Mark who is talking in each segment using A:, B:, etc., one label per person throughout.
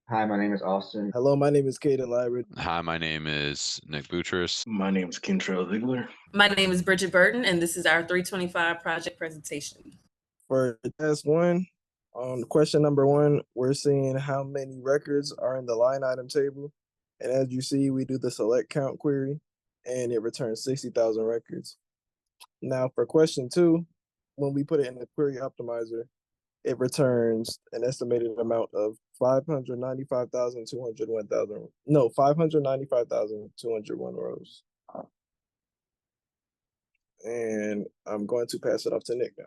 A: Hi, my name is Austin.
B: Hello, my name is Caden Lyra.
C: Hi, my name is Nick Boutros.
D: My name is Kentrell Ziegler.
E: My name is Bridget Burton, and this is our 325 project presentation.
B: For task one, on question number one, we're seeing how many records are in the line item table. And as you see, we do the select count query, and it returns 60,000 records. Now for question two, when we put it in the query optimizer, it returns an estimated amount of 595,201 rows. And I'm going to pass it off to Nick now.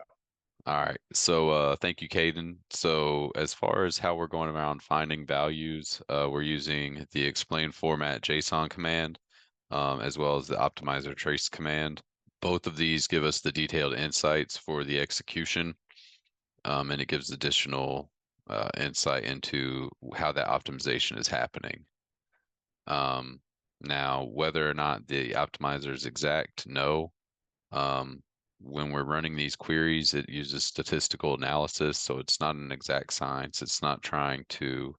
C: All right. So thank you, Caden. So as far as how we're going around finding values, we're using the explain format JSON command, as well as the optimizer trace command. Both of these give us the detailed insights for the execution, and it gives additional insight into how that optimization is happening. Now, whether or not the optimizer is exact, no. When we're running these queries, it uses statistical analysis, so it's not an exact science. It's not trying to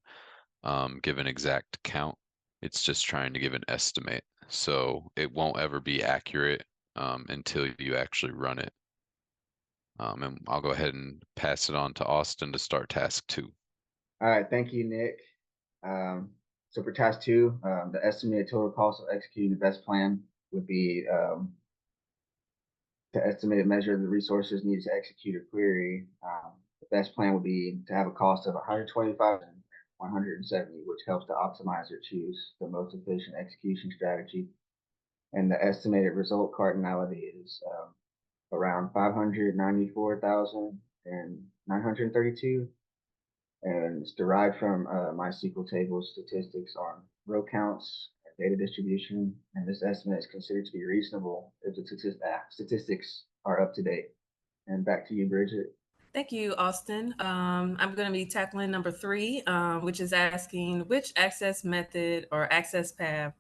C: give an exact count. It's just trying to give an estimate. So it won't ever be accurate until you actually run it. And I'll go ahead and pass it on to Austin to start task two.
A: All right, thank you, Nick. So for task two, the estimated total cost of executing the best plan would be to estimate a measure of the resources needed to execute a query. The best plan would be to have a cost of 125,170, which helps the optimizer choose the most efficient execution strategy. And the estimated result cardinality is around 594,932. And it's derived from MySQL table statistics on row counts and data distribution. And this estimate is considered to be reasonable if the statistics are up to date. And back to you, Bridget.
E: Thank you, Austin. I'm going to be tackling number three, which is asking which access method or access path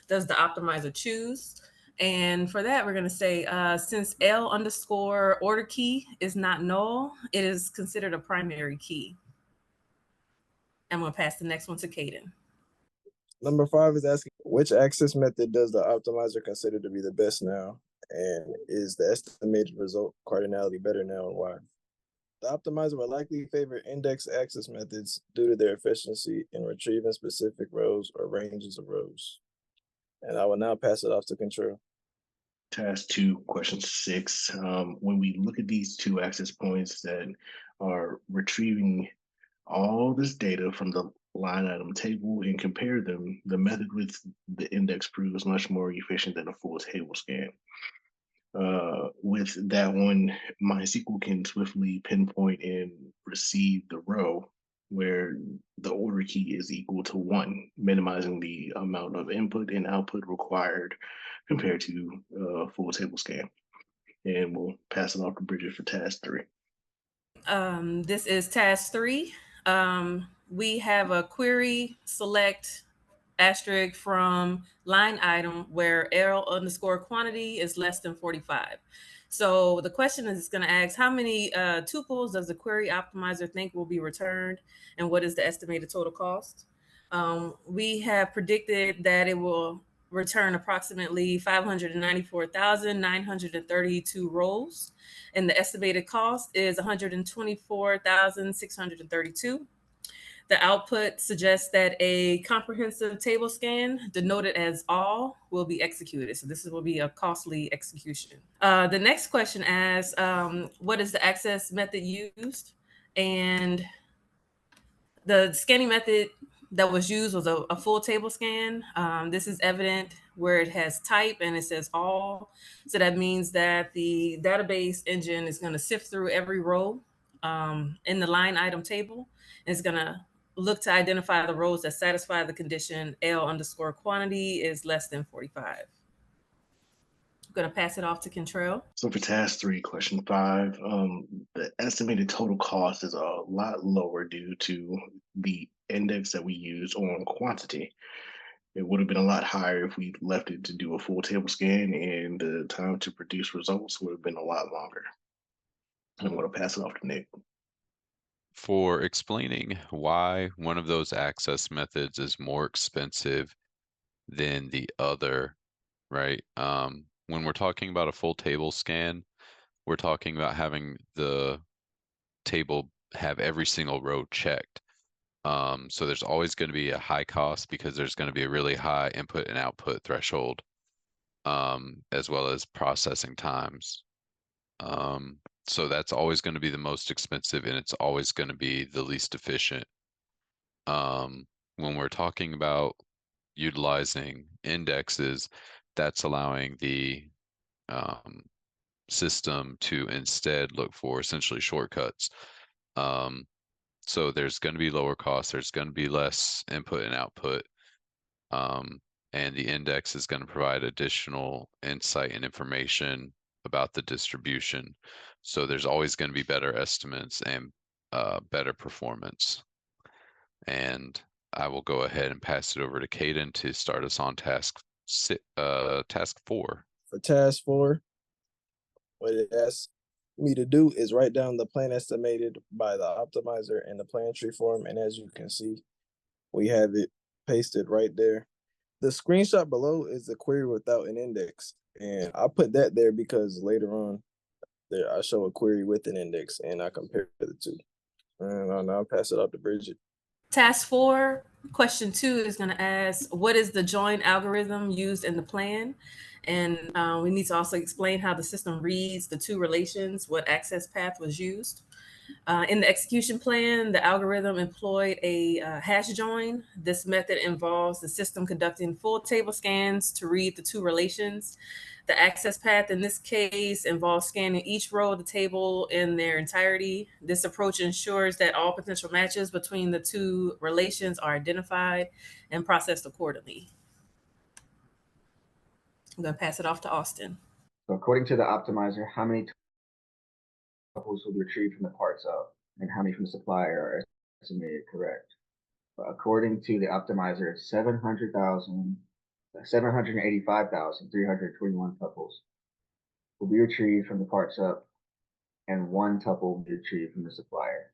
E: does the optimizer choose? And for that, we're going to say since L underscore order key is not null, it is considered a primary key. I'm going to pass the next one to Caden.
B: Number five is asking which access method does the optimizer consider to be the best now? And is the estimated result cardinality better now, and why? The optimizer will likely favor index access methods due to their efficiency in retrieving specific rows or ranges of rows. And I will now pass it off to Control.
D: Task two, question six. When we look at these two access points that are retrieving all this data from the line item table and compare them, the method with the index proves much more efficient than a full table scan. With that one, MySQL can swiftly pinpoint and receive the row where the order key is equal to 1, minimizing the amount of input and output required compared to full table scan. And we'll pass it off to Bridget for task three.
E: This is task three. We have a query select asterisk from line item where L underscore quantity is less than 45. So the question is going to ask how many tuples does the query optimizer think will be returned, and what is the estimated total cost? We have predicted that it will return approximately 594,932 rows, and the estimated cost is 124,632. The output suggests that a comprehensive table scan, denoted as all, will be executed. So this will be a costly execution. The next question asks, what is the access method used? And the scanning method that was used was a full table scan. This is evident where it has type and it says all. So that means that the database engine is going to sift through every row in the line item table. It's going to look to identify the rows that satisfy the condition L underscore quantity is less than 45. I'm going to pass it off to Control.
D: So for task three, question five, the estimated total cost is a lot lower due to the index that we use on quantity. It would have been a lot higher if we left it to do a full table scan, and the time to produce results would have been a lot longer. I'm going to pass it off to Nick.
C: for explaining why one of those access methods is more expensive than the other, right? When we're talking about a full table scan, we're talking about having the table have every single row checked. So there's always going to be a high cost because there's going to be a really high input and output threshold, as well as processing times. So that's always going to be the most expensive, and it's always going to be the least efficient. When we're talking about utilizing indexes, that's allowing the system to instead look for essentially shortcuts. So there's going to be lower costs, there's going to be less input and output, and the index is going to provide additional insight and information about the distribution. So there's always going to be better estimates and better performance. And I will go ahead and pass it over to Caden to start us on task 4.
B: For task 4, what it asks me to do is write down the plan estimated by the optimizer in the plan tree form. And as you can see, we have it pasted right there. The screenshot below is the query without an index. And I put that there because later on there I show a query with an index and I compare the two. And I'll now pass it up to Bridget.
E: Task 4, question 2 is going to ask, what is the join algorithm used in the plan? And we need to also explain how the system reads the two relations, what access path was used. In the execution plan, the algorithm employed a hash join. This method involves the system conducting full table scans to read the two relations. The access path in this case involves scanning each row of the table in their entirety. This approach ensures that all potential matches between the two relations are identified and processed accordingly. I'm going to pass it off to Austin.
A: So according to the optimizer, how many tuples will be retrieved from the parts of, and how many from the supplier are estimated correct? But according to the optimizer, 785,321 tuples will be retrieved from the parts up, and 1 tuple will be retrieved from the supplier.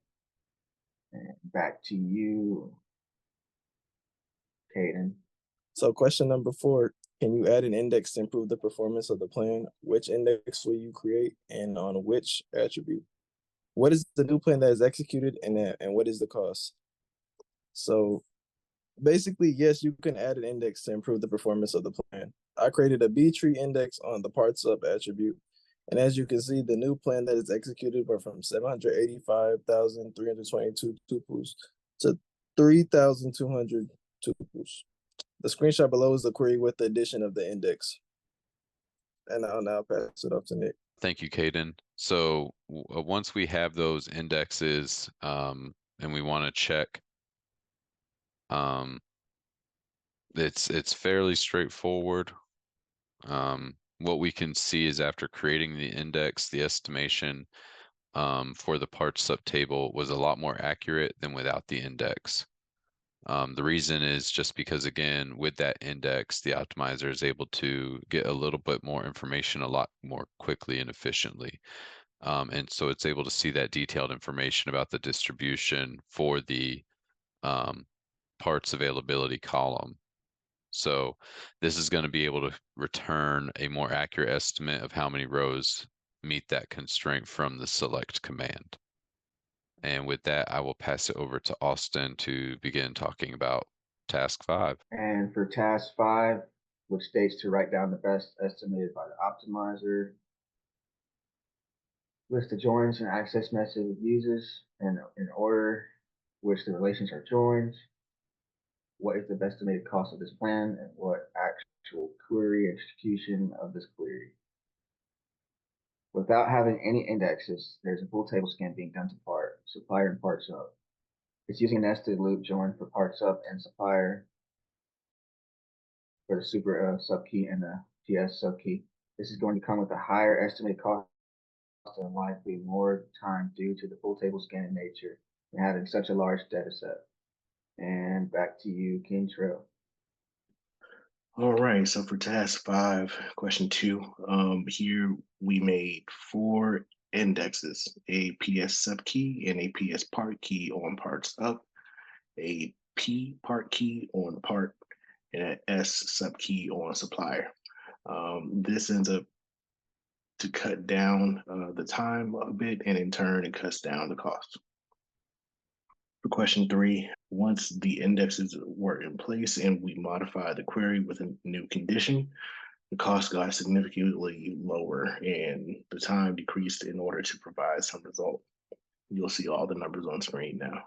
A: And back to you, Caden.
B: So question number 4, can you add an index to improve the performance of the plan? Which index will you create and on which attribute? What is the new plan that is executed and what is the cost? So basically, yes, you can add an index to improve the performance of the plan. I created a B tree index on the parts up attribute. And as you can see, the new plan that is executed went from 785,322 tuples to 3,200 tuples. The screenshot below is the query with the addition of the index. And I'll now pass it off to Nick.
C: Thank you, Caden. So once we have those indexes, and we want to check, it's fairly straightforward. What we can see is after creating the index, the estimation for the parts subtable was a lot more accurate than without the index. The reason is just because, again, with that index, the optimizer is able to get a little bit more information a lot more quickly and efficiently. And so it's able to see that detailed information about the distribution for the parts availability column. So this is going to be able to return a more accurate estimate of how many rows meet that constraint from the select command. And with that, I will pass it over to Austin to begin talking about task 5.
A: And for task 5, which states to write down the best estimated by the optimizer, list the joins and access method it uses and in order which the relations are joined, what is the best estimated cost of this plan, and what actual query execution of this query. Without having any indexes, there's a full table scan being done to supplier and parts up. It's using a nested loop join for parts up and supplier for the super subkey and the TS subkey. This is going to come with a higher estimated cost and likely more time due to the full table scanning nature and having such a large data set. And back to you, King Trail.
D: All right, so for task 5, question 2, here we made 4 indexes, a PS sub key and a PS part key on parts up, a P part key on part, and an S sub key on supplier. This ends up to cut down the time a bit, and in turn, it cuts down the cost. For question 3, once the indexes were in place and we modified the query with a new condition, the cost got significantly lower and the time decreased in order to provide some result. You'll see all the numbers on screen now.